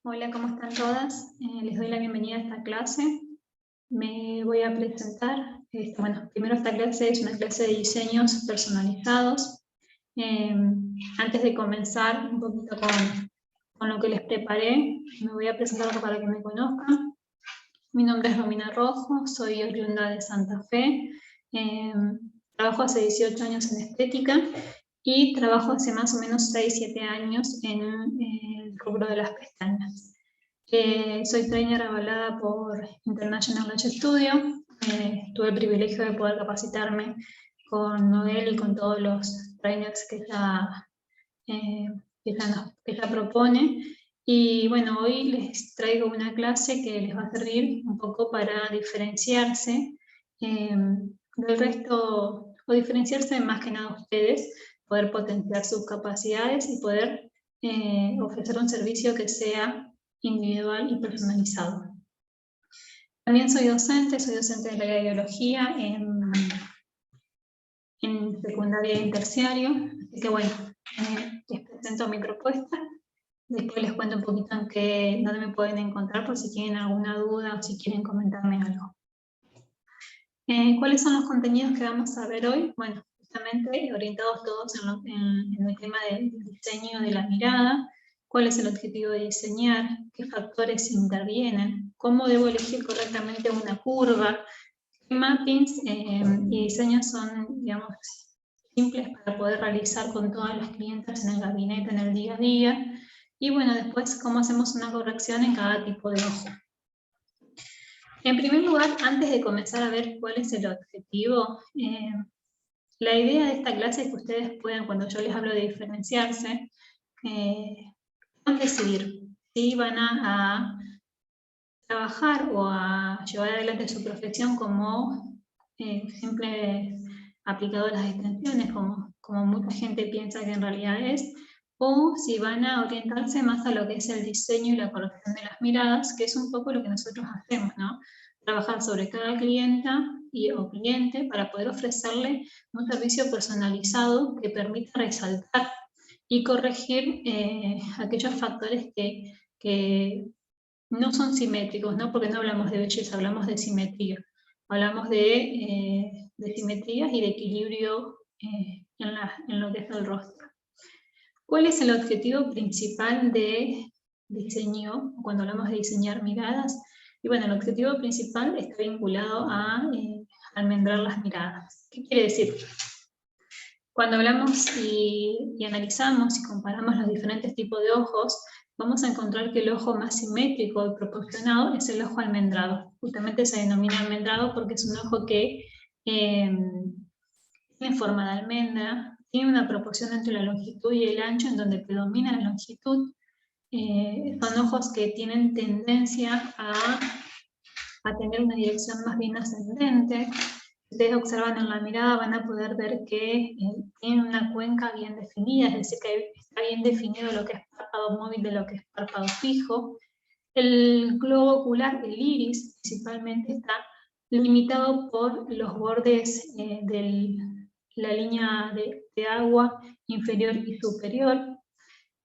Hola, ¿cómo están todas? Les doy la bienvenida a esta clase. Me voy a presentar. Primero esta clase es una clase de diseños personalizados. Antes de comenzar un poquito con lo que les preparé, me voy a presentar para que me conozcan. Mi nombre es Romina Rojo, soy oriunda de Santa Fe. Trabajo hace 18 años en estética y trabajo hace más o menos 6-7 años en el rubro de las pestañas. Soy trainer avalada por International Lash Studio. Tuve el privilegio de poder capacitarme con Noel y con todos los trainers que ella propone. Y bueno, hoy les traigo una clase que les va a servir un poco para diferenciarse del resto, o diferenciarse más que nada ustedes, poder potenciar sus capacidades y poder ofrecer un servicio que sea individual y personalizado. También soy docente del área de biología en secundaria y terciario, así que bueno, les presento mi propuesta. Después les cuento un poquito dónde me pueden encontrar por si tienen alguna duda o si quieren comentarme algo. ¿Cuáles son los contenidos que vamos a ver hoy? Bueno, justamente orientados todos en el tema del diseño de la mirada, cuál es el objetivo de diseñar, qué factores intervienen, cómo debo elegir correctamente una curva, qué mappings y diseños son, digamos, simples para poder realizar con todas las clientas en el gabinete, en el día a día, y bueno, después cómo hacemos una corrección en cada tipo de ojo. En primer lugar, antes de comenzar a ver cuál es el objetivo, la idea de esta clase es que ustedes puedan, cuando yo les hablo de diferenciarse, puedan decidir si van a trabajar o a llevar adelante su profesión como simples aplicadoras de extensiones, como mucha gente piensa que en realidad es, o si van a orientarse más a lo que es el diseño y la corrección de las miradas, que es un poco lo que nosotros hacemos, ¿no? Trabajar sobre cada clienta o cliente para poder ofrecerle un servicio personalizado que permita resaltar y corregir aquellos factores que no son simétricos, ¿no? Porque no hablamos de belleza, hablamos de simetría. Hablamos de simetrías y de equilibrio en lo que es el rostro. ¿Cuál es el objetivo principal de diseño, cuando hablamos de diseñar miradas? Y bueno, el objetivo principal está vinculado a almendrar las miradas. ¿Qué quiere decir? Cuando hablamos y analizamos y comparamos los diferentes tipos de ojos, vamos a encontrar que el ojo más simétrico y proporcionado es el ojo almendrado. Justamente se denomina almendrado porque es un ojo que tiene forma de almendra, tiene una proporción entre la longitud y el ancho en donde predomina la longitud. Son ojos que tienen tendencia a tener una dirección más bien ascendente. Si ustedes observan en la mirada van a poder ver que tiene una cuenca bien definida, es decir, que está bien definido lo que es párpado móvil de lo que es párpado fijo. El globo ocular, el iris, principalmente está limitado por los bordes de la línea de agua inferior y superior,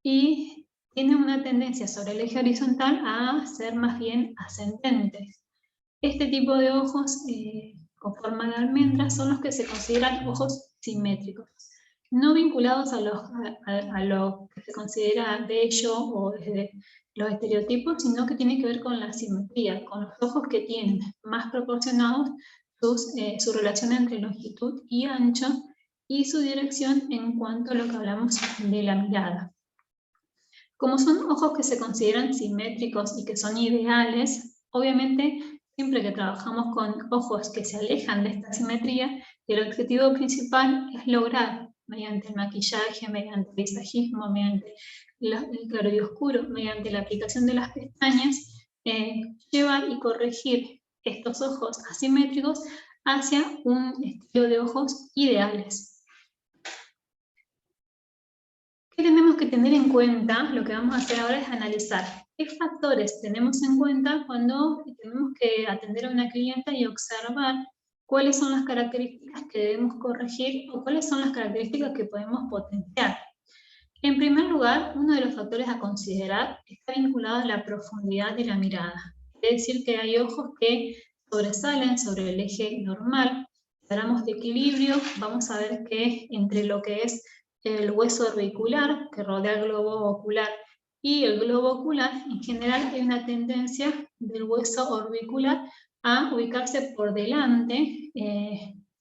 y tiene una tendencia sobre el eje horizontal a ser más bien ascendentes. Este tipo de ojos con forma de almendra son los que se consideran ojos simétricos, no vinculados a lo que se considera bello o desde los estereotipos, sino que tiene que ver con la simetría, con los ojos que tienen más proporcionados su relación entre longitud y ancho y su dirección en cuanto a lo que hablamos de la mirada. Como son ojos que se consideran simétricos y que son ideales, obviamente siempre que trabajamos con ojos que se alejan de esta simetría, el objetivo principal es lograr, mediante el maquillaje, mediante el visajismo, mediante el claro y oscuro, mediante la aplicación de las pestañas, llevar y corregir estos ojos asimétricos hacia un estilo de ojos ideales. ¿Qué tenemos que tener en cuenta? Lo que vamos a hacer ahora es analizar qué factores tenemos en cuenta cuando tenemos que atender a una clienta y observar cuáles son las características que debemos corregir o cuáles son las características que podemos potenciar. En primer lugar, uno de los factores a considerar está vinculado a la profundidad de la mirada. Es decir, que hay ojos que sobresalen sobre el eje normal. Si hablamos de equilibrio, vamos a ver que entre lo que es el hueso orbicular, que rodea el globo ocular, y el globo ocular, en general hay una tendencia del hueso orbicular a ubicarse por delante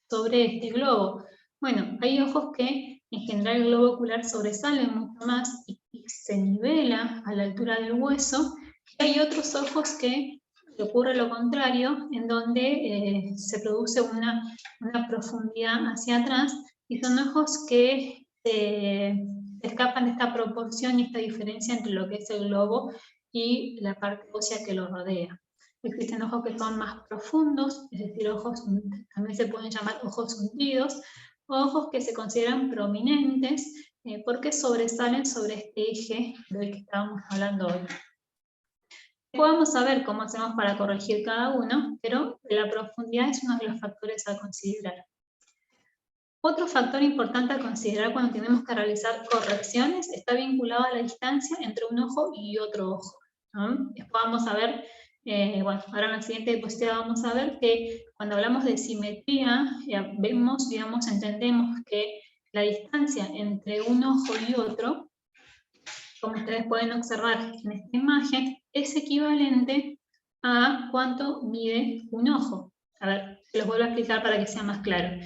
sobre este globo. Bueno, hay ojos que en general el globo ocular sobresale mucho más y se nivela a la altura del hueso, y hay otros ojos que ocurre lo contrario, en donde se produce una profundidad hacia atrás, y son ojos que se escapan de esta proporción y esta diferencia entre lo que es el globo y la parte ósea que lo rodea. Existen ojos que son más profundos, es decir, ojos también se pueden llamar ojos hundidos, o ojos que se consideran prominentes porque sobresalen sobre este eje del que estábamos hablando hoy. Podemos saber cómo hacemos para corregir cada uno, pero la profundidad es uno de los factores a considerar. Otro factor importante a considerar cuando tenemos que realizar correcciones está vinculado a la distancia entre un ojo y otro ojo, ¿no? Después vamos a ver, bueno, ahora en la siguiente diapositiva vamos a ver que cuando hablamos de simetría, vemos, digamos, entendemos que la distancia entre un ojo y otro, como ustedes pueden observar en esta imagen, es equivalente a cuánto mide un ojo. A ver, se los vuelvo a explicar para que sea más claro.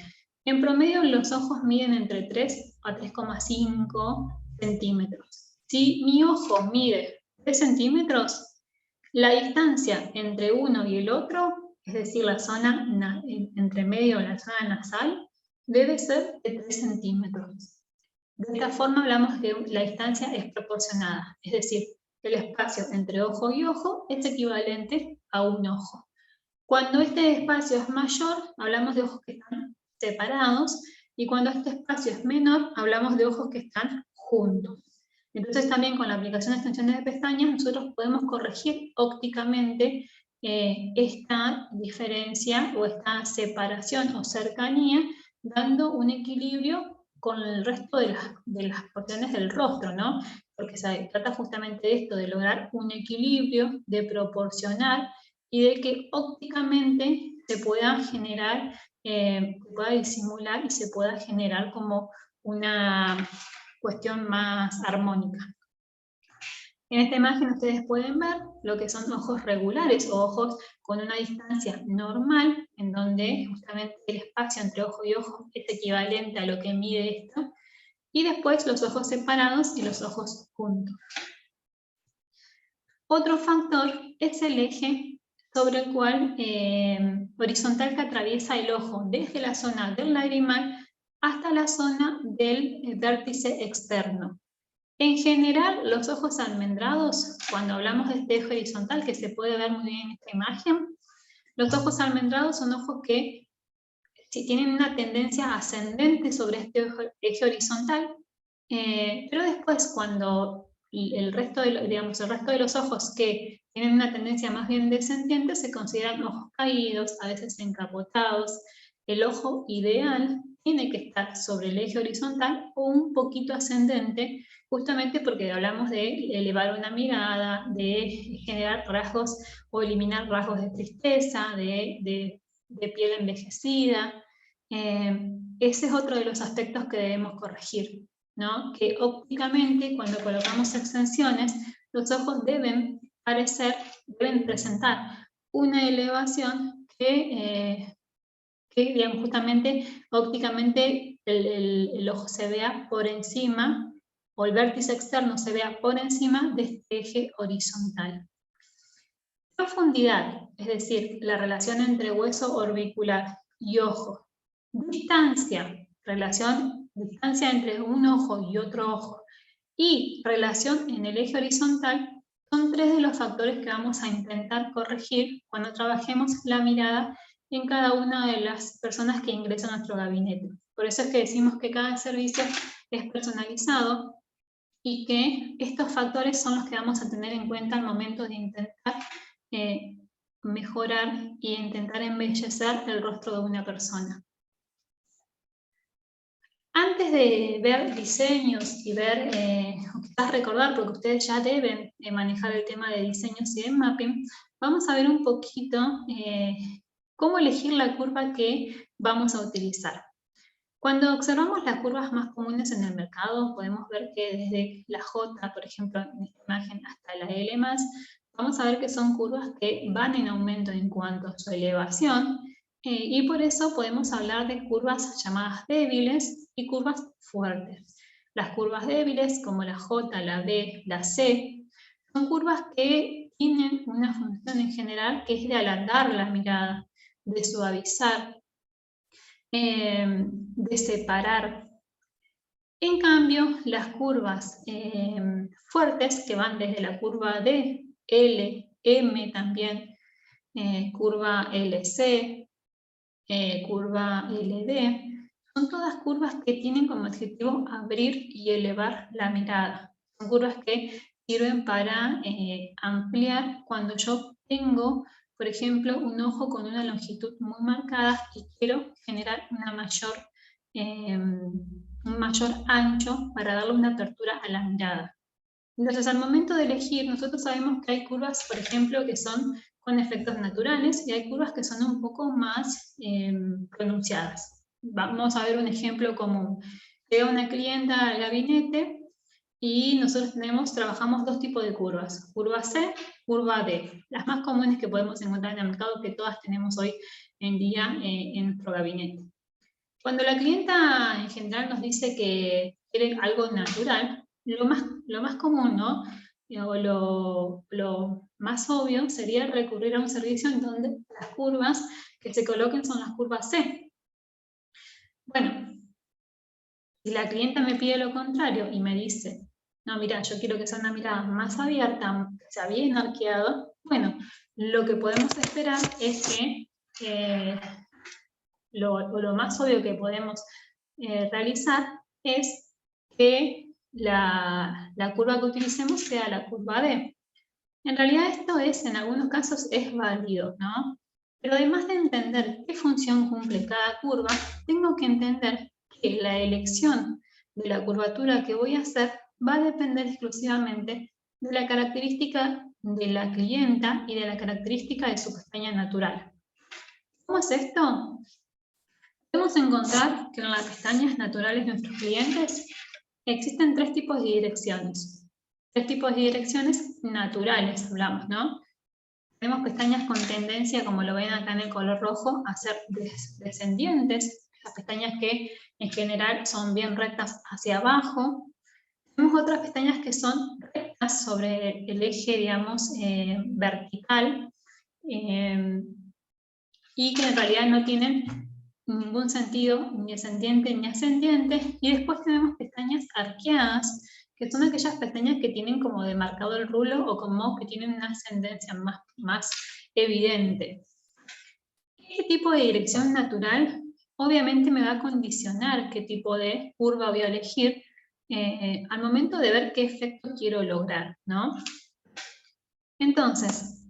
En promedio, los ojos miden entre 3 a 3,5 centímetros. Si mi ojo mide 3 centímetros, la distancia entre uno y el otro, es decir, la zona entre medio de la zona nasal, debe ser de 3 centímetros. De esta forma hablamos que la distancia es proporcionada, es decir, el espacio entre ojo y ojo es equivalente a un ojo. Cuando este espacio es mayor, hablamos de ojos que están separados, y cuando este espacio es menor, hablamos de ojos que están juntos. Entonces también con la aplicación de extensiones de pestañas nosotros podemos corregir ópticamente esta diferencia o esta separación o cercanía, dando un equilibrio con el resto de las porciones del rostro, ¿no? Porque se trata justamente de esto, de lograr un equilibrio, de proporcionar y de que ópticamente se pueda generar, se pueda disimular y se pueda generar como una cuestión más armónica. En esta imagen ustedes pueden ver lo que son ojos regulares o ojos con una distancia normal, en donde justamente el espacio entre ojo y ojo es equivalente a lo que mide esto, y después los ojos separados y los ojos juntos. Otro factor es el eje sobre el cual, horizontal, que atraviesa el ojo desde la zona del lagrimal hasta la zona del vértice externo. En general, los ojos almendrados, cuando hablamos de este eje horizontal, que se puede ver muy bien en esta imagen, los ojos almendrados son ojos que tienen una tendencia ascendente sobre este eje horizontal, pero después cuando el resto de los ojos que tienen una tendencia más bien descendiente se consideran ojos caídos, a veces encapotados. El ojo ideal tiene que estar sobre el eje horizontal o un poquito ascendente, justamente porque hablamos de elevar una mirada, de generar rasgos o eliminar rasgos de tristeza, de piel envejecida. Ese es otro de los aspectos que debemos corregir, ¿no? Que ópticamente, cuando colocamos extensiones, los ojos deben presentar una elevación que digamos, justamente ópticamente el ojo se vea por encima, o el vértice externo se vea por encima de este eje horizontal. Profundidad, es decir, la relación entre hueso orbicular y ojo. Distancia, distancia entre un ojo y otro ojo. Y relación en el eje horizontal son tres de los factores que vamos a intentar corregir cuando trabajemos la mirada en cada una de las personas que ingresan a nuestro gabinete. Por eso es que decimos que cada servicio es personalizado y que estos factores son los que vamos a tener en cuenta al momento de intentar mejorar e intentar embellecer el rostro de una persona. Antes de ver diseños y ver, o quizás recordar, porque ustedes ya deben manejar el tema de diseños y de mapping, vamos a ver un poquito cómo elegir la curva que vamos a utilizar. Cuando observamos las curvas más comunes en el mercado, podemos ver que desde la J, por ejemplo, en esta imagen, hasta la L+, vamos a ver que son curvas que van en aumento en cuanto a su elevación, y por eso podemos hablar de curvas llamadas débiles y curvas fuertes. Las curvas débiles, como la J, la B, la C, son curvas que tienen una función en general que es de alargar la mirada, de suavizar, de separar. En cambio, las curvas fuertes, que van desde la curva D, L, M también, curva LC, curva LD, son todas curvas que tienen como objetivo abrir y elevar la mirada. Son curvas que sirven para ampliar cuando yo tengo, por ejemplo, un ojo con una longitud muy marcada y quiero generar un mayor ancho para darle una apertura a la mirada. Entonces, al momento de elegir, nosotros sabemos que hay curvas, por ejemplo, que son con efectos naturales y hay curvas que son un poco más pronunciadas. Vamos a ver un ejemplo común. Llega una clienta al gabinete y nosotros trabajamos dos tipos de curvas, curva C, curva D, las más comunes que podemos encontrar en el mercado, que todas tenemos hoy en día en nuestro gabinete. Cuando la clienta en general nos dice que quiere algo natural, lo más común, ¿no? O lo más obvio sería recurrir a un servicio en donde las curvas que se coloquen son las curvas C. Bueno, si la clienta me pide lo contrario y me dice, no, mira, yo quiero que sea una mirada más abierta, que sea bien arqueada, bueno, lo que podemos esperar es que lo más obvio que podemos realizar es que la curva que utilicemos sea la curva D. En realidad esto en algunos casos es válido, ¿no? Pero además de entender qué función cumple cada curva, tengo que entender que la elección de la curvatura que voy a hacer va a depender exclusivamente de la característica de la clienta y de la característica de su pestaña natural. ¿Cómo es esto? Podemos encontrar que en las pestañas naturales de nuestros clientes existen tres tipos de direcciones. Tres tipos de direcciones naturales, hablamos, ¿no? Tenemos pestañas con tendencia, como lo ven acá en el color rojo, a ser descendientes, las pestañas que en general son bien rectas hacia abajo. Tenemos otras pestañas que son rectas sobre el eje, digamos, vertical, y que en realidad no tienen ningún sentido ni descendiente ni ascendiente. Y después tenemos pestañas arqueadas, que son aquellas pestañas que tienen como demarcado el rulo o como que tienen una ascendencia más evidente. Este tipo de dirección natural obviamente me va a condicionar qué tipo de curva voy a elegir al momento de ver qué efecto quiero lograr, ¿no? Entonces,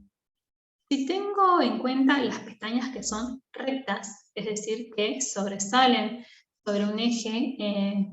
si tengo en cuenta las pestañas que son rectas, es decir, que sobresalen sobre un eje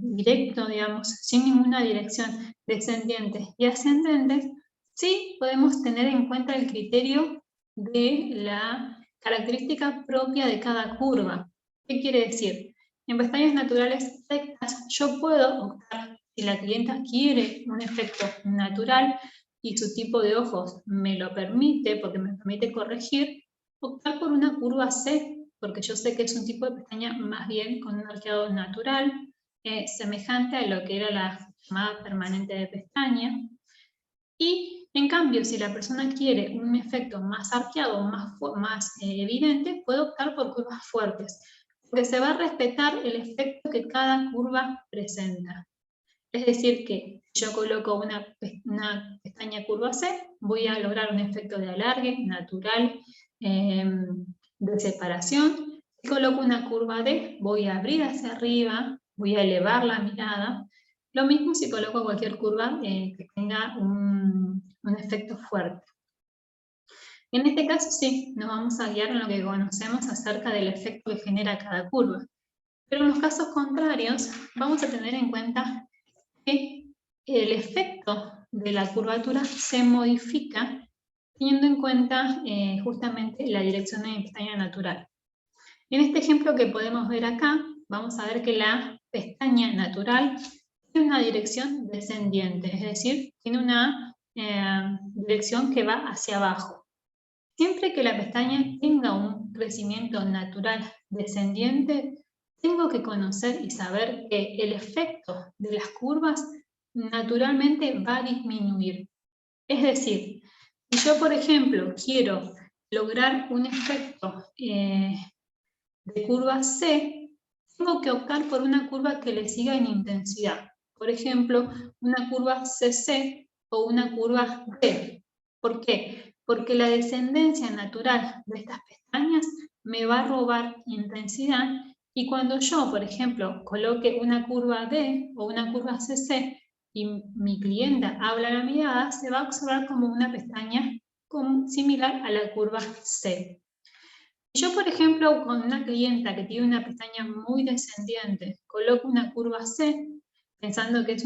directo, digamos, sin ninguna dirección descendiente y ascendente, sí podemos tener en cuenta el criterio de la característica propia de cada curva. ¿Qué quiere decir? En pestañas naturales rectas yo puedo optar, si la clienta quiere un efecto natural, y su tipo de ojos me lo permite, porque me permite corregir, optar por una curva C, porque yo sé que es un tipo de pestaña más bien con un arqueado natural, semejante a lo que era la llamada permanente de pestaña. Y en cambio, si la persona quiere un efecto más arqueado, más evidente, puede optar por curvas fuertes, porque se va a respetar el efecto que cada curva presenta. Es decir, que si yo coloco una pestaña curva C, voy a lograr un efecto de alargue natural, de separación. Si coloco una curva D, voy a abrir hacia arriba, voy a elevar la mirada. Lo mismo si coloco cualquier curva que tenga un efecto fuerte. En este caso sí, nos vamos a guiar en lo que conocemos acerca del efecto que genera cada curva. Pero en los casos contrarios, vamos a tener en cuenta que el efecto de la curvatura se modifica teniendo en cuenta justamente la dirección de mi pestaña natural. En este ejemplo que podemos ver acá, vamos a ver que la pestaña natural tiene una dirección descendiente, es decir, tiene una dirección que va hacia abajo. Siempre que la pestaña tenga un crecimiento natural descendiente, tengo que conocer y saber que el efecto de las curvas naturalmente va a disminuir. Es decir, si yo, por ejemplo, quiero lograr un efecto de curva C, tengo que optar por una curva que le siga en intensidad. Por ejemplo, una curva CC o una curva D. ¿Por qué? Porque la descendencia natural de estas pestañas me va a robar intensidad y cuando yo, por ejemplo, coloque una curva D o una curva CC y mi clienta habla la mirada, se va a observar como una pestaña similar a la curva C. Yo, por ejemplo, con una clienta que tiene una pestaña muy descendiente, coloco una curva C, pensando que es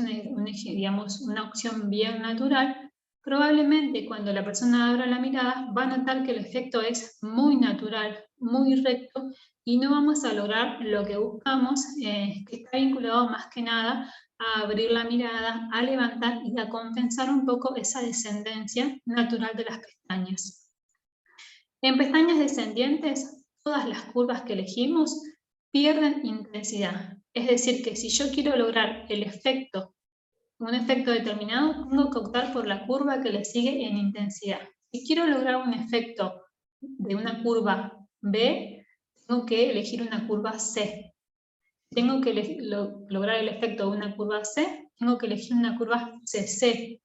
digamos, una opción bien natural, probablemente cuando la persona abra la mirada va a notar que el efecto es muy natural, muy recto, y no vamos a lograr lo que buscamos, que está vinculado más que nada a abrir la mirada, a levantar y a compensar un poco esa descendencia natural de las pestañas. En pestañas descendientes, todas las curvas que elegimos pierden intensidad. Es decir, que si yo quiero lograr un efecto determinado, tengo que optar por la curva que le sigue en intensidad. Si quiero lograr un efecto de una curva B, tengo que elegir una curva C. Si tengo que lograr el efecto de una curva C, tengo que elegir una curva CC.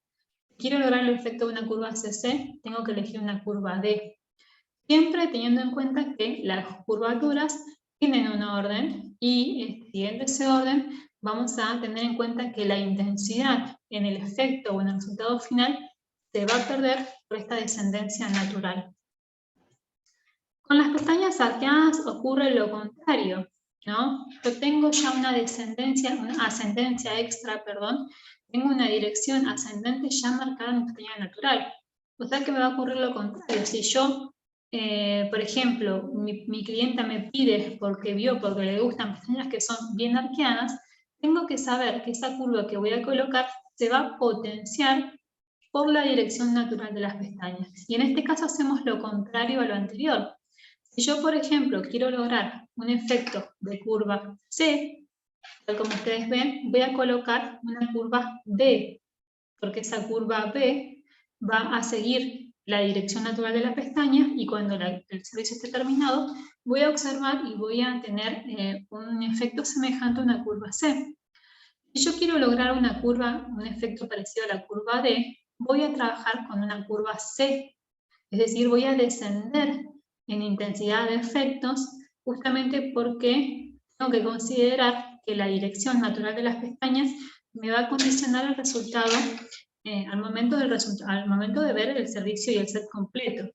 Si quiero lograr el efecto de una curva CC, tengo que elegir una curva D. Siempre teniendo en cuenta que las curvaturas tienen un orden y siguiendo ese orden vamos a tener en cuenta que la intensidad en el efecto o en el resultado final se va a perder por esta descendencia natural. Con las pestañas arqueadas ocurre lo contrario, ¿no? Yo tengo ya una ascendencia extra, tengo una dirección ascendente ya marcada en mi pestaña natural. O sea que me va a ocurrir lo contrario. Si yo por ejemplo, mi clienta me pide porque le gustan pestañas que son bien arqueadas, tengo que saber que esa curva que voy a colocar se va a potenciar por la dirección natural de las pestañas. Y en este caso hacemos lo contrario a lo anterior. Si yo, por ejemplo, quiero lograr un efecto de curva C, tal como ustedes ven, voy a colocar una curva D, porque esa curva B va a seguir la dirección natural de la pestaña y cuando el servicio esté terminado voy a observar y voy a tener un efecto semejante a una curva C. Si yo quiero lograr un efecto parecido a la curva D, voy a trabajar con una curva C, es decir, voy a descender en intensidad de efectos justamente porque tengo que considerar que la dirección natural de las pestañas me va a condicionar el resultado al momento de ver el servicio y el set completo.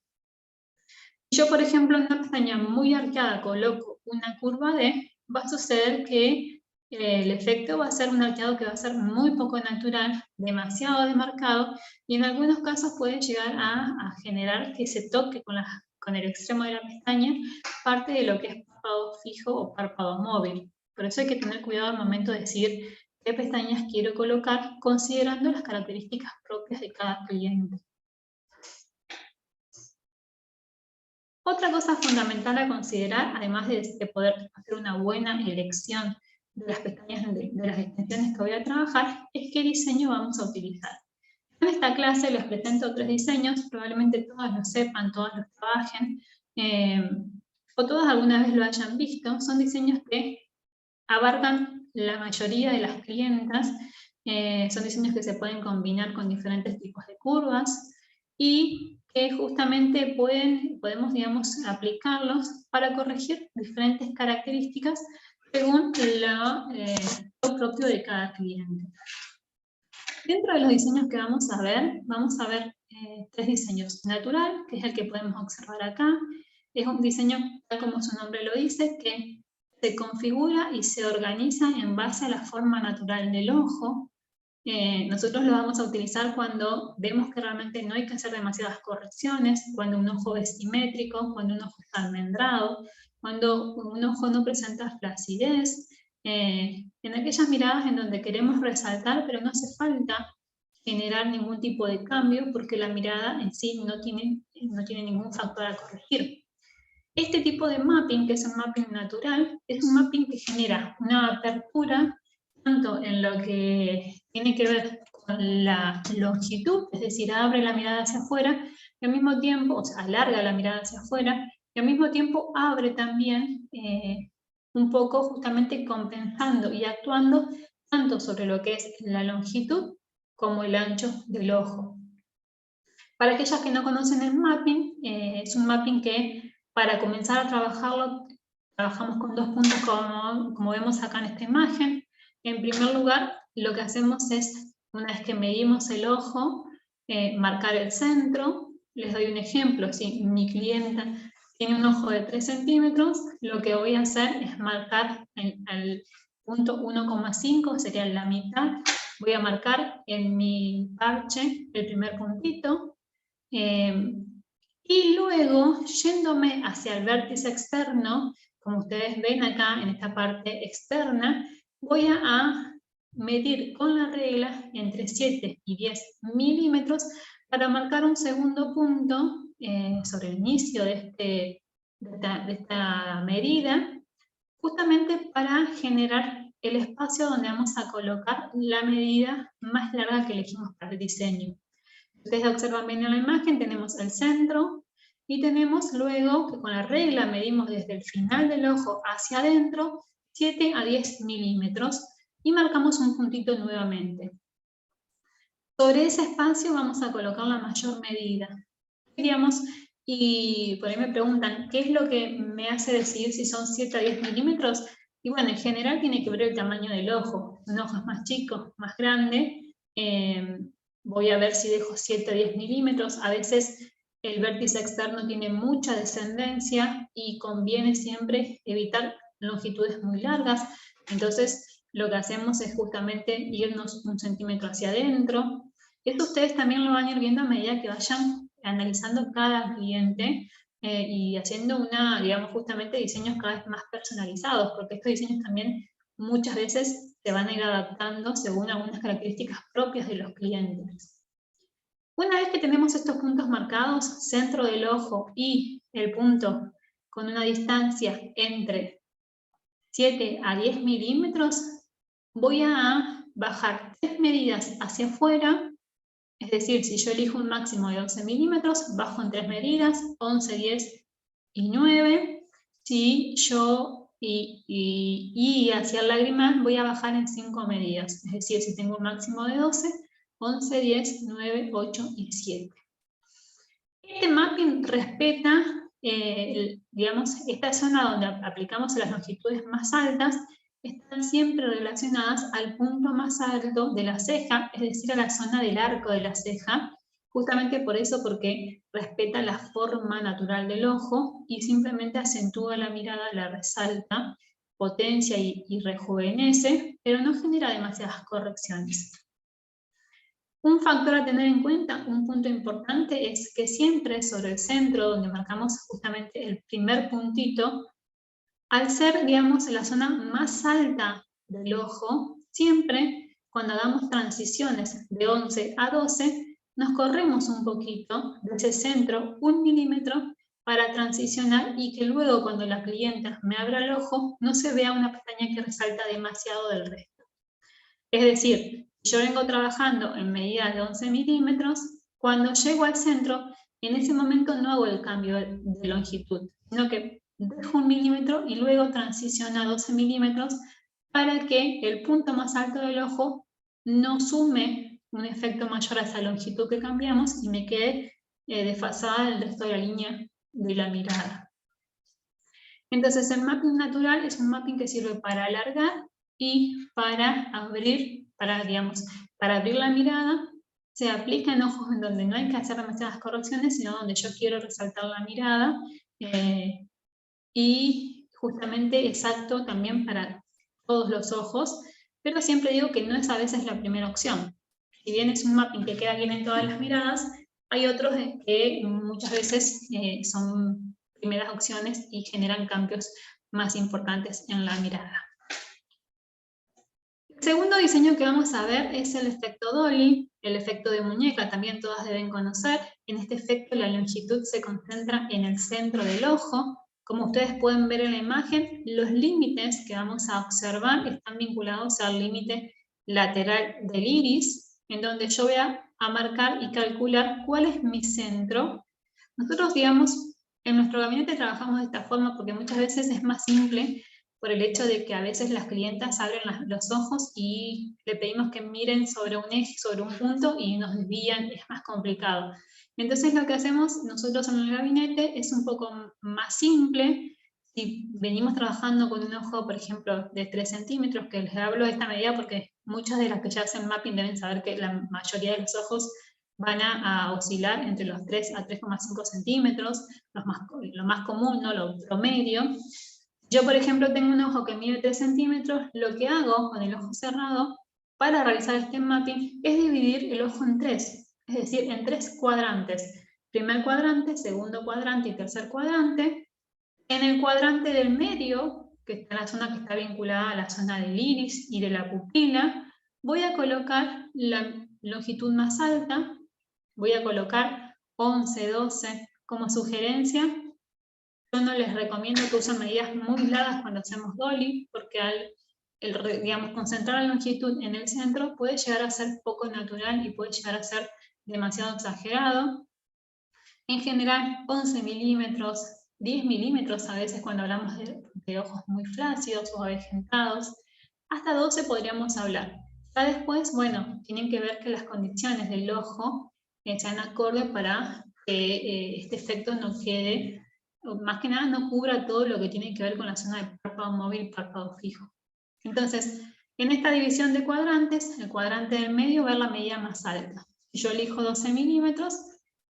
Si yo, por ejemplo, en una pestaña muy arqueada coloco una curva D, va a suceder que el efecto va a ser un arqueado que va a ser muy poco natural, demasiado demarcado, y en algunos casos puede llegar a generar que se toque con el extremo de la pestaña parte de lo que es párpado fijo o párpado móvil. Por eso hay que tener cuidado al momento de decidir qué pestañas quiero colocar, considerando las características propias de cada cliente. Otra cosa fundamental a considerar, además de poder hacer una buena elección de las pestañas de las extensiones que voy a trabajar, es qué diseño vamos a utilizar. En esta clase les presento 3 diseños, probablemente todas los sepan, todas los trabajen, o todas alguna vez lo hayan visto. Son diseños que abarcan la mayoría de las clientas, son diseños que se pueden combinar con diferentes tipos de curvas y que justamente podemos, digamos, aplicarlos para corregir diferentes características según lo propio de cada cliente. Dentro de los diseños que vamos a ver 3 diseños. Natural, que es el que podemos observar acá, es un diseño, tal como su nombre lo dice, que se configura y se organiza en base a la forma natural del ojo. Nosotros lo vamos a utilizar cuando vemos que realmente no hay que hacer demasiadas correcciones, cuando un ojo es simétrico, cuando un ojo está almendrado, cuando un ojo no presenta flacidez, en aquellas miradas en donde queremos resaltar, pero no hace falta generar ningún tipo de cambio porque la mirada en sí no tiene ningún factor a corregir. Este tipo de mapping, que es un mapping natural, es un mapping que genera una apertura tanto en lo que tiene que ver con la longitud, es decir, abre la mirada hacia afuera, y al mismo tiempo, o sea, alarga la mirada hacia afuera, y al mismo tiempo abre también un poco justamente compensando y actuando tanto sobre lo que es la longitud como el ancho del ojo. Para aquellas que no conocen el mapping, es un mapping que para comenzar a trabajarlo, trabajamos con 2 puntos como vemos acá en esta imagen. En primer lugar, lo que hacemos es, una vez que medimos el ojo, marcar el centro. Les doy un ejemplo, si mi clienta tiene un ojo de 3 centímetros, lo que voy a hacer es marcar el punto 1,5, sería la mitad. Voy a marcar en mi parche el primer puntito, y luego, yéndome hacia el vértice externo, como ustedes ven acá en esta parte externa, voy a medir con la regla entre 7 y 10 milímetros para marcar un segundo punto sobre el inicio de esta medida, justamente para generar el espacio donde vamos a colocar la medida más larga que elegimos para el diseño. Ustedes observan bien en la imagen, tenemos el centro y tenemos luego que con la regla medimos desde el final del ojo hacia adentro 7 a 10 milímetros y marcamos un puntito nuevamente. Sobre ese espacio vamos a colocar la mayor medida. Diríamos, y por ahí me preguntan, ¿qué es lo que me hace decidir si son 7 a 10 milímetros? Y bueno, en general tiene que ver el tamaño del ojo. Un ojo es más chico, más grande. Voy a ver si dejo 7 a 10 milímetros. A veces el vértice externo tiene mucha descendencia y conviene siempre evitar longitudes muy largas. Entonces, lo que hacemos es justamente irnos 1 centímetro hacia adentro. Esto ustedes también lo van a ir viendo a medida que vayan analizando cada cliente y haciendo digamos, justamente diseños cada vez más personalizados, porque estos diseños también muchas veces se van a ir adaptando según algunas características propias de los clientes. Una vez que tenemos estos puntos marcados, centro del ojo y el punto con una distancia entre 7 a 10 milímetros, voy a bajar 3 medidas hacia afuera. Es decir, si yo elijo un máximo de 11 milímetros, bajo en 3 medidas, 11, 10 y 9. Si yo, y hacia el lagrimal voy a bajar en 5 medidas. Es decir, si tengo un máximo de 12, 11, 10, 9, 8 y 7. Este mapping respeta, digamos, esta zona donde aplicamos las longitudes más altas, están siempre relacionadas al punto más alto de la ceja, es decir, a la zona del arco de la ceja, justamente por eso, porque respeta la forma natural del ojo y simplemente acentúa la mirada, la resalta, potencia y rejuvenece, pero no genera demasiadas correcciones. Un factor a tener en cuenta, un punto importante, es que siempre sobre el centro, donde marcamos justamente el primer puntito, al ser, digamos, la zona más alta del ojo, siempre cuando hagamos transiciones de 11 a 12, nos corremos un poquito de ese centro, 1 milímetro, para transicionar y que luego cuando la clienta me abra el ojo, no se vea una pestaña que resalta demasiado del resto. Es decir, yo vengo trabajando en medidas de 11 milímetros, cuando llego al centro, en ese momento no hago el cambio de longitud, sino que dejo 1 milímetro y luego transiciono a 12 milímetros para que el punto más alto del ojo no sume un efecto mayor a esa longitud que cambiamos y me quede desfasada del resto de la línea de la mirada. Entonces el mapping natural es un mapping que sirve para alargar y para abrir, para abrir la mirada. Se aplica en ojos en donde no hay que hacer demasiadas correcciones, sino donde yo quiero resaltar la mirada. Y justamente exacto también para todos los ojos, pero siempre digo que no es a veces la primera opción. Si bien es un mapping que queda bien en todas las miradas, hay otros que muchas veces son primeras opciones y generan cambios más importantes en la mirada. El segundo diseño que vamos a ver es el efecto Dolly, el efecto de muñeca, también todas deben conocer. En este efecto la longitud se concentra en el centro del ojo. Como ustedes pueden ver en la imagen, los límites que vamos a observar están vinculados al límite lateral del iris, en donde yo voy a marcar y calcular cuál es mi centro. Nosotros, digamos, en nuestro gabinete trabajamos de esta forma porque muchas veces es más simple por el hecho de que a veces las clientas abren los ojos y le pedimos que miren sobre un eje, sobre un punto y nos desvían, es más complicado. Entonces lo que hacemos nosotros en el gabinete es un poco más simple. Si venimos trabajando con un ojo, por ejemplo, de 3 centímetros, que les hablo de esta medida porque muchas de las que ya hacen mapping deben saber que la mayoría de los ojos van a oscilar entre los 3 a 3,5 centímetros, lo más común, ¿no? Lo promedio. Yo, por ejemplo, tengo un ojo que mide 3 centímetros, lo que hago con el ojo cerrado para realizar este mapping es dividir el ojo en 3, es decir, en 3 cuadrantes. Primer cuadrante, segundo cuadrante y tercer cuadrante. En el cuadrante del medio, que está en la zona que está vinculada a la zona del iris y de la pupila, voy a colocar la longitud más alta, voy a colocar 11, 12 como sugerencia. Yo no les recomiendo que usen medidas muy largas cuando hacemos dolly, porque al digamos, concentrar la longitud en el centro puede llegar a ser poco natural y puede llegar a ser demasiado exagerado. En general, 11 milímetros, 10 milímetros a veces cuando hablamos de ojos muy flácidos o avejentados, hasta 12 podríamos hablar. Ya después, bueno, tienen que ver que las condiciones del ojo sean acorde para que este efecto no quede, más que nada no cubra todo lo que tiene que ver con la zona de párpado móvil y párpado fijo. Entonces, en esta división de cuadrantes, el cuadrante del medio va a la medida más alta. Si yo elijo 12 milímetros,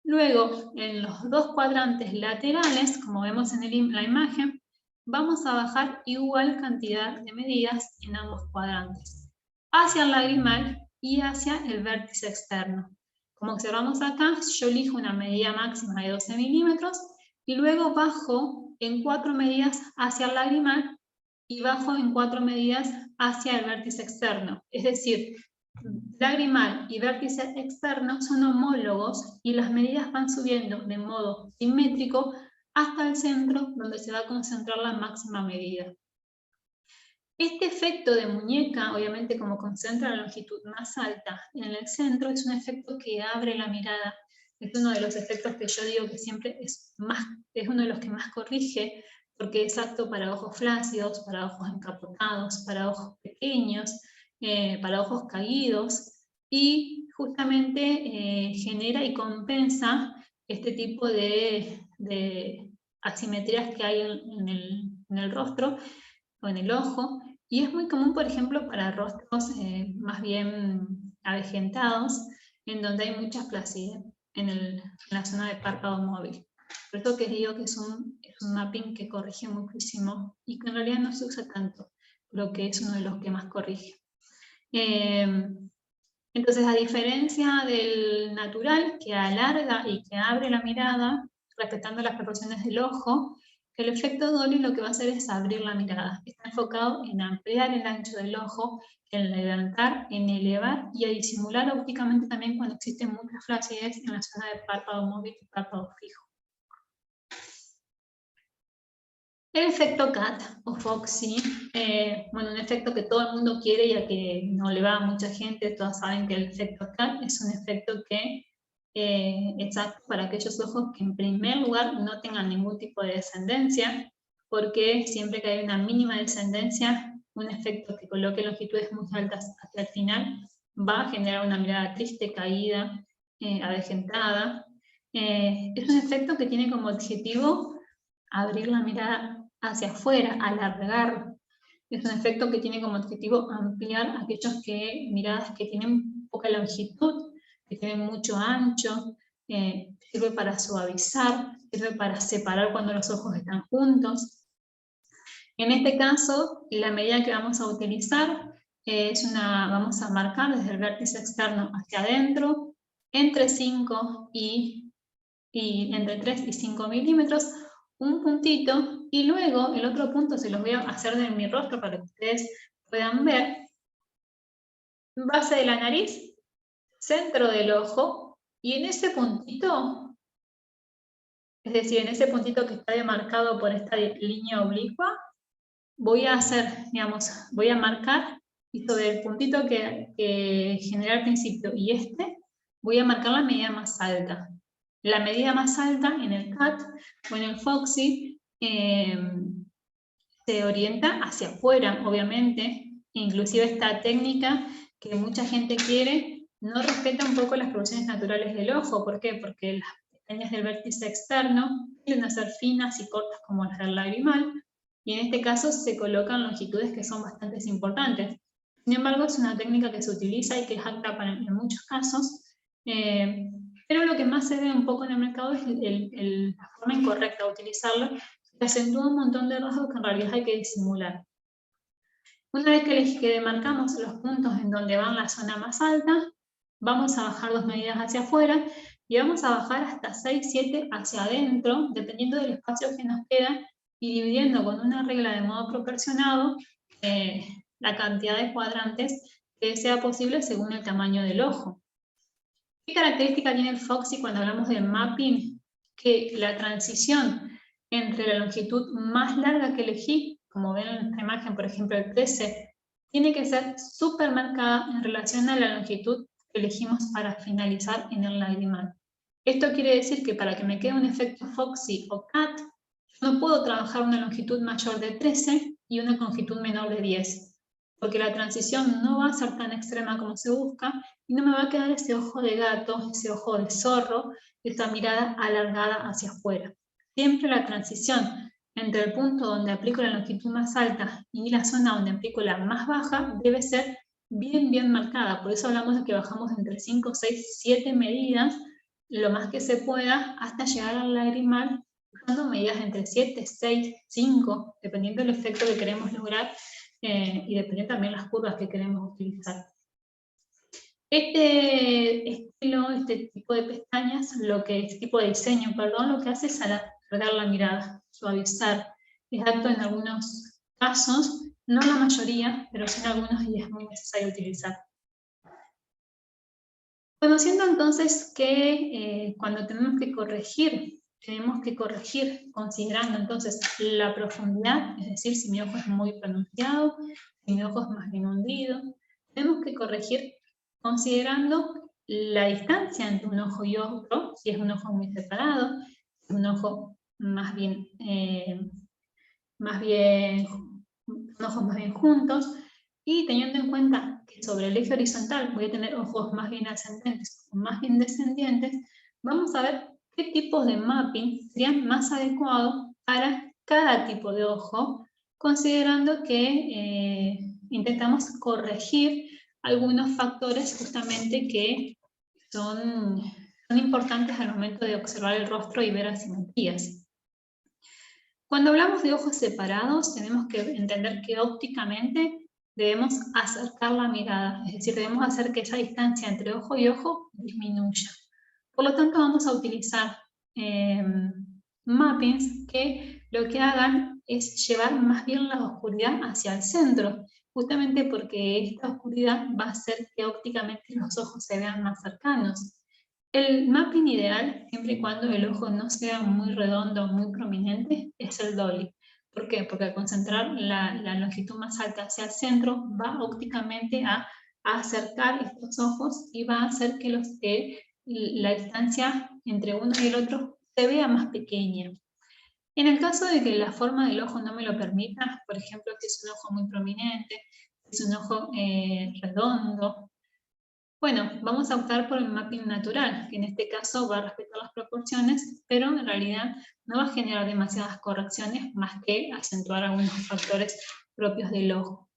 luego en los dos cuadrantes laterales, como vemos en la imagen, vamos a bajar igual cantidad de medidas en ambos cuadrantes, hacia el lagrimal y hacia el vértice externo. Como observamos acá, yo elijo una medida máxima de 12 milímetros y luego bajo en 4 medidas hacia el lagrimal y bajo en 4 medidas hacia el vértice externo. Es decir, lagrimal y vértice externo son homólogos y las medidas van subiendo de modo simétrico hasta el centro donde se va a concentrar la máxima medida. Este efecto de muñeca, obviamente como concentra la longitud más alta en el centro, es un efecto que abre la mirada. Es uno de los efectos que yo digo que siempre es uno de los que más corrige, porque es apto para ojos flácidos, para ojos encapotados, para ojos pequeños, para ojos caídos, y justamente genera y compensa este tipo de asimetrías que hay en el rostro o en el ojo, y es muy común, por ejemplo, para rostros más bien avejentados, en donde hay mucha flacidez en la zona de párpado móvil. Por eso que digo que es un mapping que corrige muchísimo y que en realidad no se usa tanto, pero que es uno de los que más corrige. Entonces, a diferencia del natural, que alarga y que abre la mirada, respetando las proporciones del ojo, el efecto Dolly lo que va a hacer es abrir la mirada. Está enfocado en ampliar el ancho del ojo, en levantar, en elevar y a disimular ópticamente también cuando existe mucha flacidez en la zona de párpado móvil y párpado fijo. El efecto CAT o Foxy, bueno, un efecto que todo el mundo quiere ya que no le va a mucha gente, todos saben que el efecto CAT es un efecto que es apto para aquellos ojos que en primer lugar no tengan ningún tipo de descendencia, porque siempre que hay una mínima descendencia, un efecto que coloque longitudes muy altas hacia el final va a generar una mirada triste, caída, avejentada. Es un efecto que tiene como objetivo abrir la mirada hacia afuera, alargar. Es un efecto que tiene como objetivo ampliar aquellas miradas que tienen poca longitud, que tienen mucho ancho, sirve para suavizar, sirve para separar cuando los ojos están juntos. En este caso, la medida que vamos a utilizar vamos a marcar desde el vértice externo hacia adentro, entre 5 y entre 3 y 5 milímetros, un puntito, y luego el otro punto se los voy a hacer de mi rostro para que ustedes puedan ver. Base de la nariz, centro del ojo, y en ese puntito, es decir, en ese puntito que está demarcado por esta línea oblicua, voy a hacer, digamos, voy a marcar, y sobre el puntito que generé al principio y voy a marcar la medida más alta. La medida más alta en el CAT o en el Foxy se orienta hacia afuera, obviamente. Inclusive esta técnica que mucha gente quiere no respeta un poco las proporciones naturales del ojo. ¿Por qué? Porque las pestañas del vértice externo tienden a ser finas y cortas como las del lagrimal, y en este caso se colocan longitudes que son bastante importantes. Sin embargo, es una técnica que se utiliza y que es apta en muchos casos, pero lo que más se ve un poco en el mercado es la forma incorrecta de utilizarla, que acentúa un montón de rasgos que en realidad hay que disimular. Una vez que demarcamos los puntos en donde van la zona más alta, vamos a bajar 2 medidas hacia afuera y vamos a bajar hasta 6, 7 hacia adentro, dependiendo del espacio que nos queda, y dividiendo con una regla de modo proporcionado la cantidad de cuadrantes que sea posible según el tamaño del ojo. ¿Qué característica tiene el Foxy cuando hablamos de mapping? Que la transición entre la longitud más larga que elegí, como ven en esta imagen, por ejemplo el 13, tiene que ser súper marcada en relación a la longitud que elegimos para finalizar en el lagrimal. Esto quiere decir que para que me quede un efecto Foxy o CAT, no puedo trabajar una longitud mayor de 13 y una longitud menor de 10, porque la transición no va a ser tan extrema como se busca, y no me va a quedar ese ojo de gato, ese ojo de zorro, esa mirada alargada hacia afuera. Siempre la transición entre el punto donde aplico la longitud más alta y la zona donde aplico la más baja debe ser bien marcada. Por eso hablamos de que bajamos entre 5, 6, 7 medidas, lo más que se pueda, hasta llegar al lagrimal, usando medidas entre 7, 6, 5, dependiendo del efecto que queremos lograr y dependiendo también las curvas que queremos utilizar. Este tipo de pestañas, este tipo de diseño, perdón, lo que hace es alargar la mirada, suavizar. Es apto en algunos casos, no la mayoría, pero sí en algunos, y es muy necesario utilizar. Conociendo entonces que cuando tenemos que corregir considerando entonces la profundidad, es decir, si mi ojo es muy pronunciado, si mi ojo es más bien hundido, tenemos que corregir considerando la distancia entre un ojo y otro, si es un ojo muy separado, si es un ojo más bien ojos más bien juntos, y teniendo en cuenta que sobre el eje horizontal voy a tener ojos más bien ascendentes o más bien descendientes, vamos a ver qué tipos de mapping serían más adecuados para cada tipo de ojo, considerando que intentamos corregir algunos factores justamente que son importantes al momento de observar el rostro y ver asimetrías. Cuando hablamos de ojos separados, tenemos que entender que ópticamente debemos acercar la mirada, es decir, debemos hacer que esa distancia entre ojo y ojo disminuya. Por lo tanto, vamos a utilizar mappings que lo que hagan es llevar más bien la oscuridad hacia el centro, justamente porque esta oscuridad va a hacer que ópticamente los ojos se vean más cercanos. El mapping ideal, siempre y cuando el ojo no sea muy redondo, muy prominente, es el dolly. ¿Por qué? Porque al concentrar la longitud más alta hacia el centro, va ópticamente a acercar estos ojos y va a hacer que la distancia entre uno y el otro se vea más pequeña. En el caso de que la forma del ojo no me lo permita, por ejemplo, si es un ojo muy prominente, si es un ojo redondo, bueno, vamos a optar por el mapping natural, que en este caso va a respetar las proporciones, pero en realidad no va a generar demasiadas correcciones más que acentuar algunos factores propios del ojo.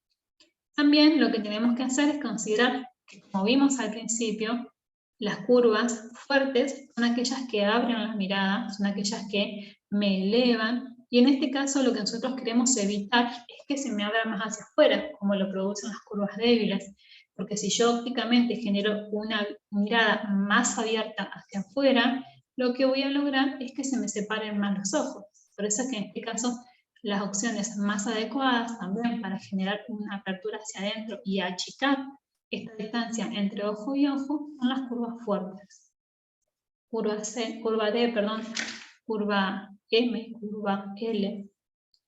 También lo que tenemos que hacer es considerar que, como vimos al principio, las curvas fuertes son aquellas que abren la mirada, son aquellas que me elevan Y en este caso lo que nosotros queremos evitar es que se me abra más hacia afuera, como lo producen las curvas débiles. Porque si yo ópticamente genero una mirada más abierta hacia afuera, lo que voy a lograr es que se me separen más los ojos. Por eso es que en este caso las opciones más adecuadas también para generar una apertura hacia adentro y achicar esta distancia entre ojo y ojo son las curvas fuertes. Curva D, perdón, curva M, curva L,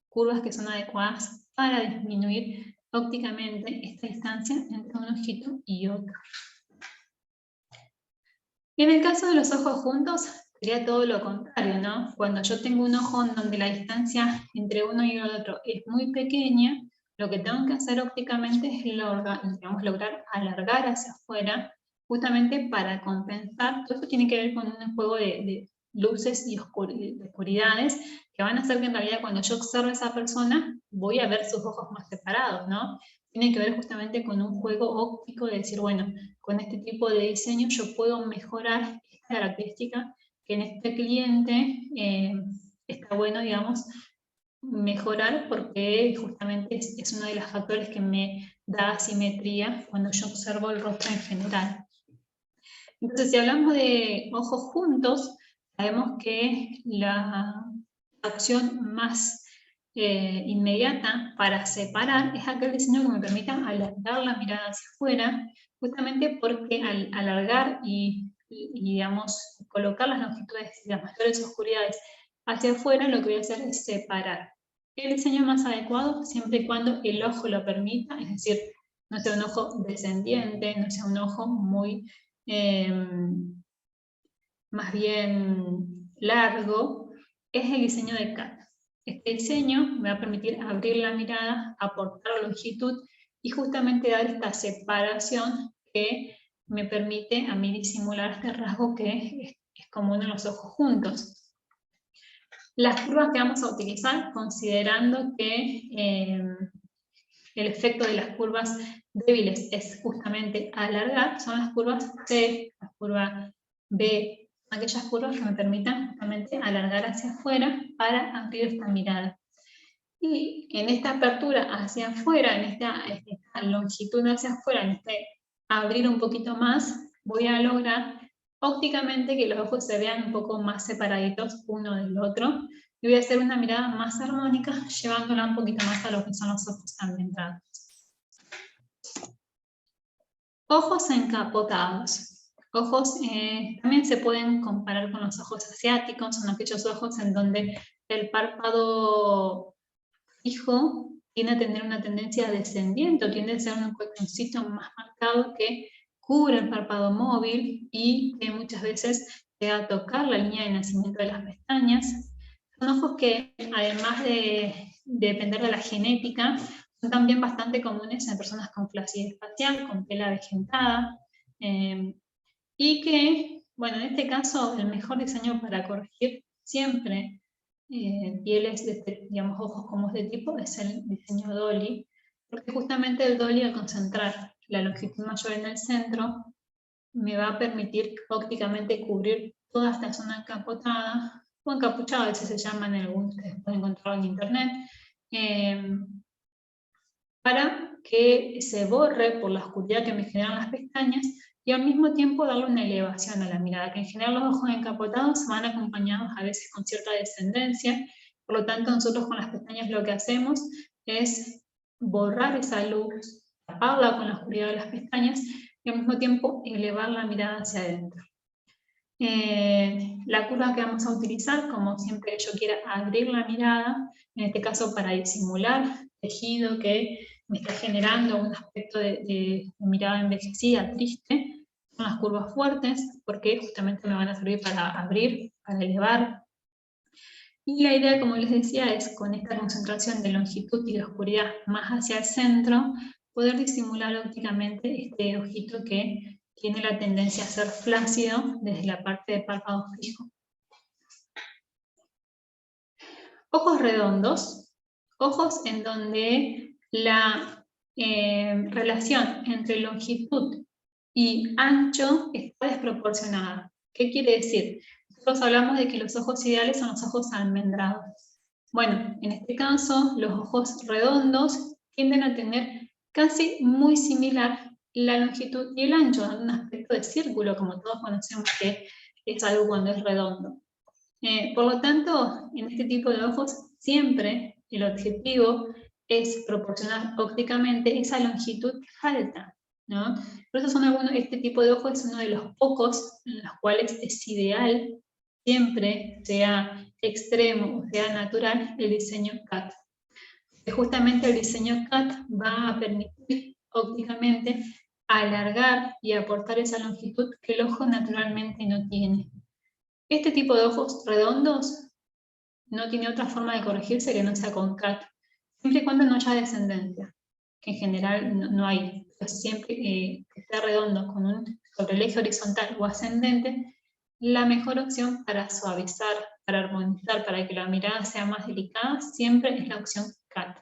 curvas que son adecuadas para disminuir ópticamente esta distancia entre un ojito y otro. Y en el caso de los ojos juntos, sería todo lo contrario, ¿no? Cuando yo tengo un ojo en donde la distancia entre uno y el otro es muy pequeña, lo que tengo que hacer ópticamente es lograr alargar hacia afuera, justamente para compensar. Todo esto tiene que ver con un juego de luces y oscuridades que van a hacer que en realidad cuando yo observe a esa persona voy a ver sus ojos más separados, ¿no? Tiene que ver justamente con un juego óptico de decir, bueno, con este tipo de diseño yo puedo mejorar esta característica que en este cliente está bueno, digamos, mejorar porque justamente es uno de los factores que me da asimetría cuando yo observo el rostro en general. Entonces, si hablamos de ojos juntos, sabemos que la opción más inmediata para separar es aquel diseño que me permita alargar la mirada hacia afuera, justamente porque al alargar y digamos, colocar las longitudes y las mayores oscuridades hacia afuera, lo que voy a hacer es separar. El diseño más adecuado siempre y cuando el ojo lo permita, es decir, no sea un ojo descendiente, no sea un ojo muy más bien largo, es el diseño de Cat. Este diseño me va a permitir abrir la mirada, aportar longitud y justamente dar esta separación que me permite a mí disimular este rasgo que es común en los ojos juntos. Las curvas que vamos a utilizar, considerando que el efecto de las curvas débiles es justamente alargar, son las curvas C, la curva B, aquellas curvas que me permitan justamente alargar hacia afuera para abrir esta mirada. Y en esta apertura hacia afuera, en esta longitud hacia afuera, en este abrir un poquito más, voy a lograr ópticamente que los ojos se vean un poco más separaditos uno del otro, y voy a hacer una mirada más armónica, llevándola un poquito más a lo que son los ojos ambientados. Ojos encapotados. Ojos también se pueden comparar con los ojos asiáticos, son aquellos ojos en donde el párpado fijo tiende a tener una tendencia descendiente, o tiende a ser un cueconcito más marcado que cubre el párpado móvil y que muchas veces llega a tocar la línea de nacimiento de las pestañas. Son ojos que, además de depender de la genética, son también bastante comunes en personas con flacidez facial, con piel avejentada, y que, bueno, en este caso, el mejor diseño para corregir siempre pieles, digamos, ojos como este tipo, es el diseño Dolly, porque justamente el Dolly, al concentrar la longitud mayor en el centro, me va a permitir ópticamente cubrir toda esta zona encapotada, o encapuchada, a veces se llaman, en algunos ustedes pueden encontrarlo en internet, para que se borre por la oscuridad que me generan las pestañas y al mismo tiempo darle una elevación a la mirada, que en general los ojos encapotados van acompañados a veces con cierta descendencia, por lo tanto nosotros con las pestañas lo que hacemos es borrar esa luz, taparla con la oscuridad de las pestañas y al mismo tiempo elevar la mirada hacia adentro. La curva que vamos a utilizar, como siempre que yo quiera abrir la mirada, en este caso para disimular tejido que me está generando un aspecto de mirada envejecida, triste, son las curvas fuertes, porque justamente me van a servir para abrir, para elevar. Y la idea, como les decía, es con esta concentración de longitud y de oscuridad más hacia el centro, poder disimular ópticamente este ojito que tiene la tendencia a ser flácido desde la parte de párpado fijo. Ojos redondos, ojos en donde la relación entre longitud y ancho está desproporcionada. ¿Qué quiere decir? Nosotros hablamos de que los ojos ideales son los ojos almendrados. Bueno, en este caso, los ojos redondos tienden a tener casi muy similar la longitud y el ancho, dando un aspecto de círculo, como todos conocemos que es algo cuando es redondo. Por lo tanto, en este tipo de ojos siempre el objetivo es proporcionar ópticamente esa longitud que falta, ¿no? Por eso este tipo de ojos es uno de los pocos en los cuales es ideal siempre, sea extremo o sea natural, el diseño CAT. Justamente el diseño CAT va a permitir ópticamente alargar y aportar esa longitud que el ojo naturalmente no tiene. Este tipo de ojos redondos no tiene otra forma de corregirse que no sea con CAT, siempre y cuando no haya descendencia, que en general no hay. Entonces, siempre que esté redondo con un sobreleje horizontal o ascendente, la mejor opción para suavizar, para armonizar, para que la mirada sea más delicada, siempre es la opción CAT.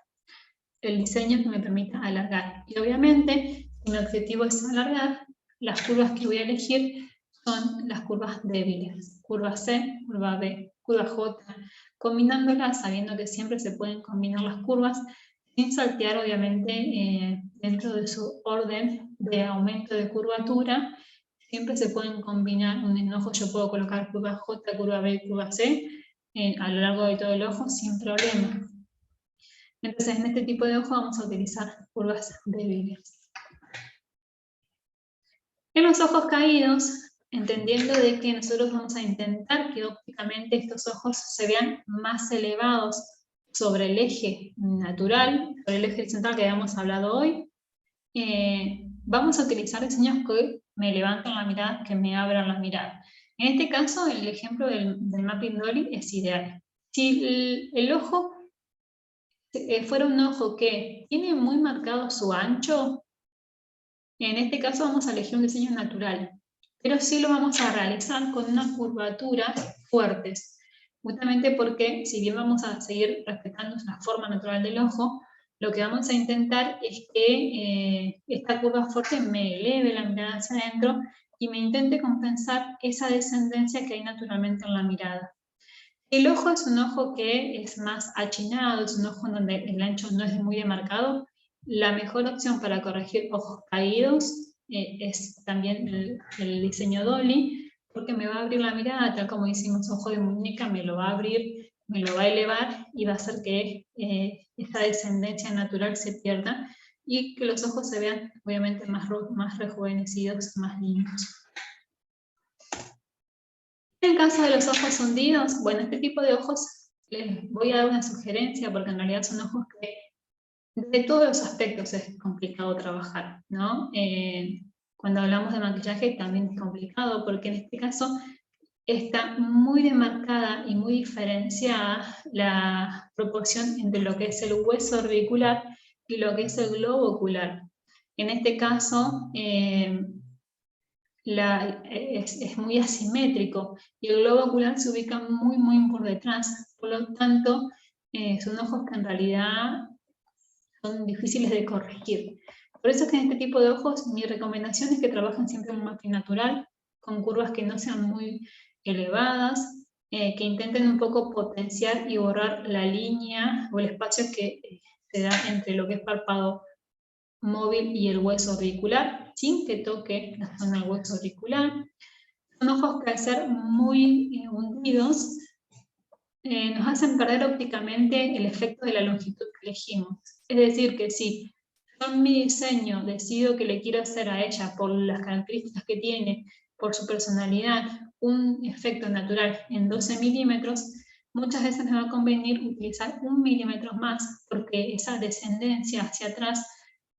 El diseño que me permita alargar. Y obviamente, si mi objetivo es alargar, las curvas que voy a elegir son las curvas débiles. Curva C, curva B, curva J. Combinándolas, sabiendo que siempre se pueden combinar las curvas, sin saltear obviamente dentro de su orden de aumento de curvatura, siempre se pueden combinar en un ojo. Yo puedo colocar curva J, curva B, curva C a lo largo de todo el ojo sin problema. Entonces, en este tipo de ojo vamos a utilizar curvas débiles. En los ojos caídos, entendiendo de que nosotros vamos a intentar que ópticamente estos ojos se vean más elevados sobre el eje natural, sobre el eje central que habíamos hablado hoy, vamos a utilizar diseños que me levantan la mirada, que me abran la mirada. En este caso, el ejemplo del Mapping Dolly es ideal. Si el ojo fuera un ojo que tiene muy marcado su ancho, en este caso vamos a elegir un diseño natural, pero sí lo vamos a realizar con unas curvaturas fuertes, justamente porque si bien vamos a seguir respetando la forma natural del ojo, lo que vamos a intentar es que esta curva fuerte me eleve la mirada hacia adentro y me intente compensar esa descendencia que hay naturalmente en la mirada. El ojo es un ojo que es más achinado, es un ojo donde el ancho no es muy demarcado. La mejor opción para corregir ojos caídos es también el diseño Dolly, porque me va a abrir la mirada, tal como hicimos ojo de muñeca, me lo va a abrir, me lo va a elevar y va a hacer que esta descendencia natural se pierda y que los ojos se vean obviamente más rejuvenecidos, más lindos. En el caso de los ojos hundidos, bueno, este tipo de ojos les voy a dar una sugerencia porque en realidad son ojos que de todos los aspectos es complicado trabajar, ¿no? Cuando hablamos de maquillaje también es complicado porque en este caso está muy demarcada y muy diferenciada la proporción entre lo que es el hueso orbicular y lo que es el globo ocular. En este caso, es muy asimétrico y el globo ocular se ubica muy por detrás, por lo tanto son ojos que en realidad son difíciles de corregir. Por eso es que en este tipo de ojos mi recomendación es que trabajen siempre en un mapping natural, con curvas que no sean muy elevadas, que intenten un poco potenciar y borrar la línea o el espacio que se da entre lo que es párpado móvil y el hueso auricular, sin que toque la zona del hueso auricular. Son ojos que al ser muy hundidos nos hacen perder ópticamente el efecto de la longitud que elegimos. Es decir, que si yo en mi diseño decido que le quiero hacer a ella, por las características que tiene, por su personalidad, un efecto natural en 12 milímetros, muchas veces me va a convenir utilizar 1 milímetro más, porque esa descendencia hacia atrás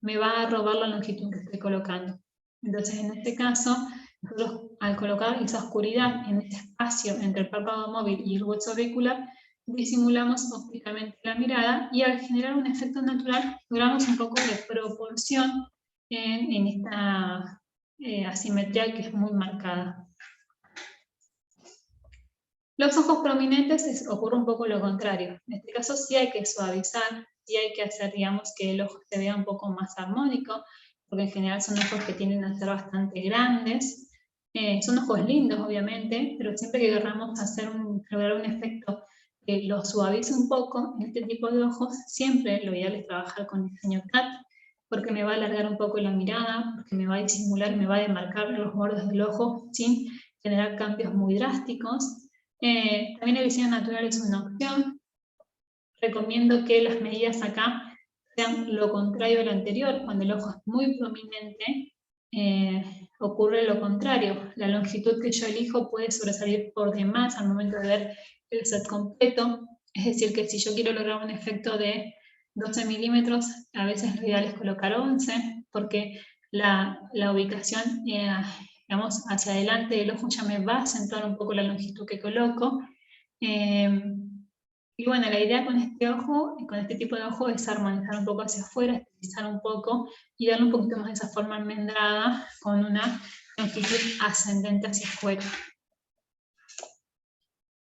me va a robar la longitud que estoy colocando. Entonces, en este caso, nosotros al colocar esa oscuridad en este espacio entre el párpado móvil y el hueso auricular, disimulamos ópticamente la mirada y al generar un efecto natural logramos un poco de proporción en esta asimetría que es muy marcada. Los ojos prominentes ocurre un poco lo contrario. En este caso sí hay que suavizar, sí hay que hacer, digamos, que el ojo se vea un poco más armónico, porque en general son ojos que tienden a ser bastante grandes. Son ojos lindos, obviamente, pero siempre que queramos lograr un efecto lo suavice un poco, en este tipo de ojos, siempre lo ideal es trabajar con diseño CAT, porque me va a alargar un poco la mirada, porque me va a disimular, me va a demarcar los bordes del ojo sin generar cambios muy drásticos. También el diseño natural es una opción. Recomiendo que las medidas acá sean lo contrario a lo anterior. Cuando el ojo es muy prominente, ocurre lo contrario. La longitud que yo elijo puede sobresalir por demás al momento de ver el set completo. Es decir, que si yo quiero lograr un efecto de 12 milímetros, a veces lo ideal es colocar 11, porque la ubicación, digamos, hacia adelante del ojo ya me va a acentuar un poco la longitud que coloco. Y bueno, la idea con este ojo, con este tipo de ojo, es armonizar un poco hacia afuera, estilizar un poco y darle un poquito más de esa forma almendrada con una longitud ascendente hacia afuera.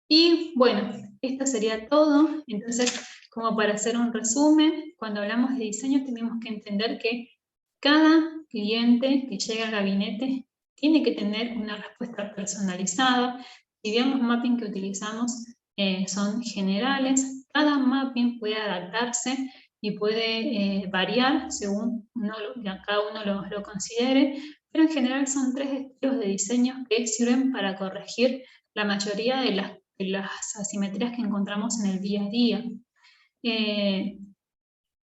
Y bueno, esto sería todo. Entonces, como para hacer un resumen, cuando hablamos de diseño tenemos que entender que cada cliente que llega al gabinete tiene que tener una respuesta personalizada. Si bien los mapping que utilizamos son generales, cada mapping puede adaptarse y puede variar según cada uno lo considere, pero en general son 3 estilos de diseño que sirven para corregir la mayoría de las asimetrías que encontramos en el día a día.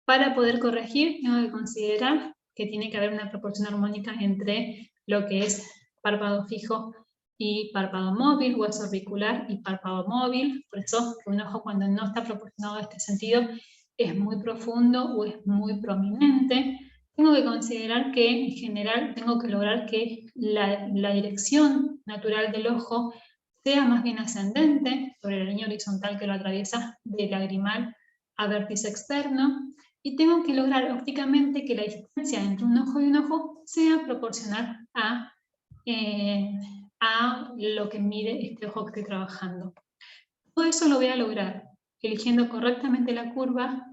Para poder corregir, tengo que considerar que tiene que haber una proporción armónica entre lo que es párpado fijo y párpado móvil, hueso orbicular y párpado móvil. Por eso que un ojo cuando no está proporcionado en este sentido es muy profundo o es muy prominente. Tengo que considerar que en general tengo que lograr que la dirección natural del ojo sea más bien ascendente sobre la línea horizontal que lo atraviesa de lagrimal a vértice externo. Y tengo que lograr ópticamente que la distancia entre un ojo y un ojo sea proporcional a lo que mide este ojo que estoy trabajando. Todo eso lo voy a lograr eligiendo correctamente la curva,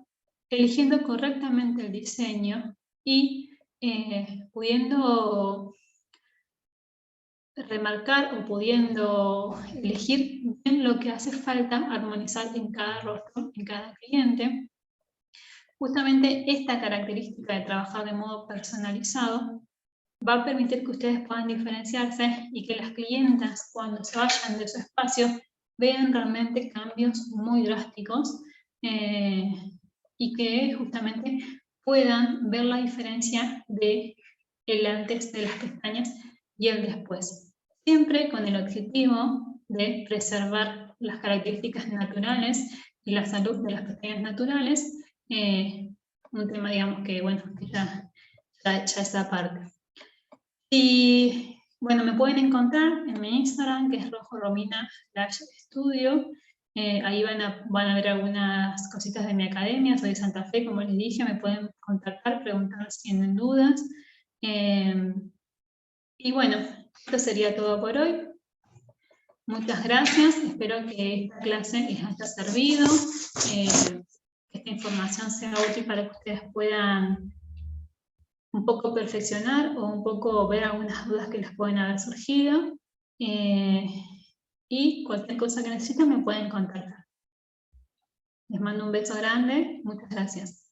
eligiendo correctamente el diseño y pudiendo remarcar o pudiendo elegir bien lo que hace falta armonizar en cada rostro, en cada cliente. Justamente esta característica de trabajar de modo personalizado va a permitir que ustedes puedan diferenciarse y que las clientas, cuando se vayan de su espacio, vean realmente cambios muy drásticos y que justamente puedan ver la diferencia de el antes de las pestañas y el después. Siempre con el objetivo de preservar las características naturales y la salud de las pestañas naturales, un tema, digamos, que bueno, que ya es aparte. Y bueno, me pueden encontrar en mi Instagram, que es rojoromina_estudio. Ahí van a ver algunas cositas de mi academia, soy de Santa Fe, como les dije, me pueden contactar, preguntar si tienen dudas. Y bueno, esto sería todo por hoy. Muchas gracias, espero que esta clase les haya servido, que esta información sea útil para que ustedes puedan un poco perfeccionar o un poco ver algunas dudas que les pueden haber surgido. Y cualquier cosa que necesiten me pueden contactar. Les mando un beso grande, muchas gracias.